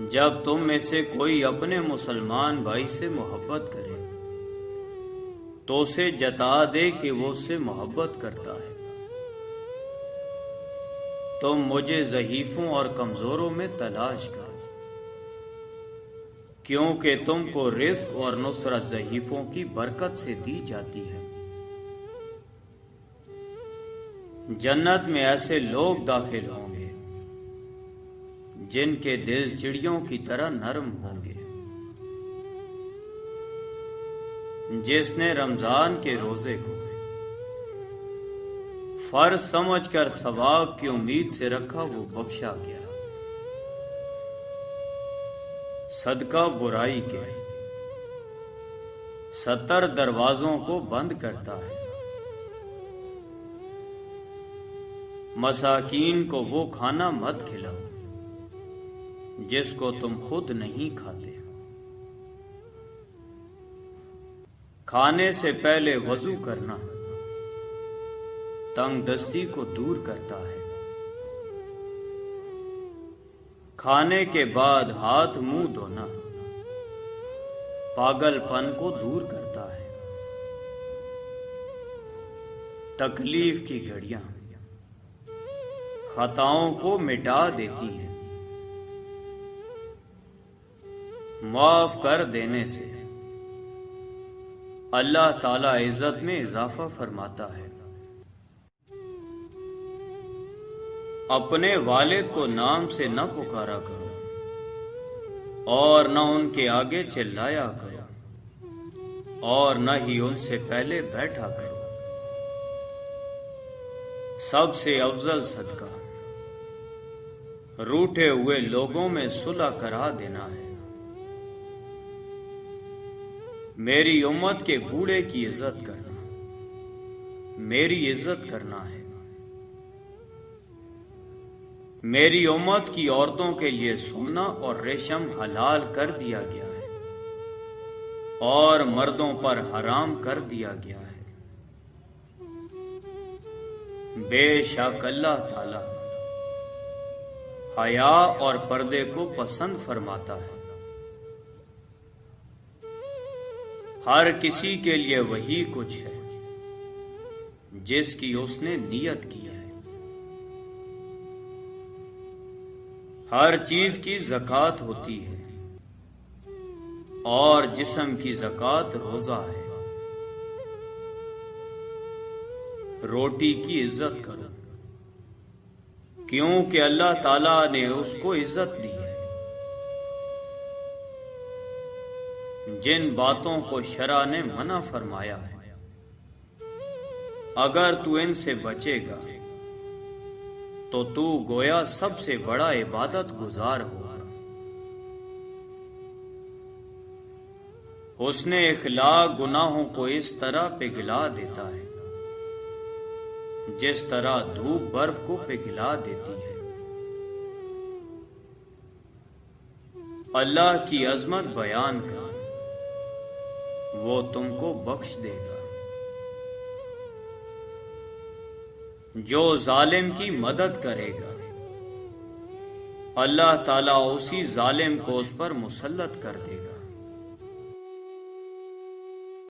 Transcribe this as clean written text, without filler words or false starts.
جب تم میں سے کوئی اپنے مسلمان بھائی سے محبت کرے تو اسے جتا دے کہ وہ اس سے محبت کرتا ہے۔ تم مجھے ضعیفوں اور کمزوروں میں تلاش کرو، کیونکہ تم کو رزق اور نصرت ضعیفوں کی برکت سے دی جاتی ہے۔ جنت میں ایسے لوگ داخل ہوں گے جن کے دل چڑیوں کی طرح نرم ہوں گے۔ جس نے رمضان کے روزے کو فرض سمجھ کر ثواب کی امید سے رکھا وہ بخشا گیا۔ صدقہ برائی کے 70 دروازوں کو بند کرتا ہے۔ مساکین کو وہ کھانا مت کھلاؤ جس کو تم خود نہیں کھاتے۔ کھانے سے پہلے وضو کرنا تنگ دستی کو دور کرتا ہے۔ کھانے کے بعد ہاتھ منہ دھونا پاگل پن کو دور کرتا ہے۔ تکلیف کی گھڑیاں خطاؤں کو مٹا دیتی ہیں۔ معاف کر دینے سے اللہ تعالی عزت میں اضافہ فرماتا ہے۔ اپنے والد کو نام سے نہ پکارا کرو اور نہ ان کے آگے چلایا کرو اور نہ ہی ان سے پہلے بیٹھا کرو۔ سب سے افضل صدقہ روٹھے ہوئے لوگوں میں صلح کرا دینا ہے۔ میری امت کے بوڑھے کی عزت کرنا میری عزت کرنا ہے۔ میری امت کی عورتوں کے لیے سونا اور ریشم حلال کر دیا گیا ہے اور مردوں پر حرام کر دیا گیا ہے۔ بے شک اللہ تعالی حیا اور پردے کو پسند فرماتا ہے۔ ہر کسی کے لیے وہی کچھ ہے جس کی اس نے نیت کی ہے۔ ہر چیز کی زکوٰۃ ہوتی ہے اور جسم کی زکوٰۃ روزہ ہے۔ روٹی کی عزت کرو کیونکہ اللہ تعالیٰ نے اس کو عزت دی ہے۔ جن باتوں کو شرع نے منع فرمایا ہے اگر تو ان سے بچے گا تو تو گویا سب سے بڑا عبادت گزار ہوگا۔ حسن اخلاق گناہوں کو اس طرح پگھلا دیتا ہے جس طرح دھوپ برف کو پگھلا دیتی ہے۔ اللہ کی عظمت بیان کر، وہ تم کو بخش دے گا۔ جو ظالم کی مدد کرے گا اللہ تعالیٰ اسی ظالم کو اس پر مسلط کر دے گا۔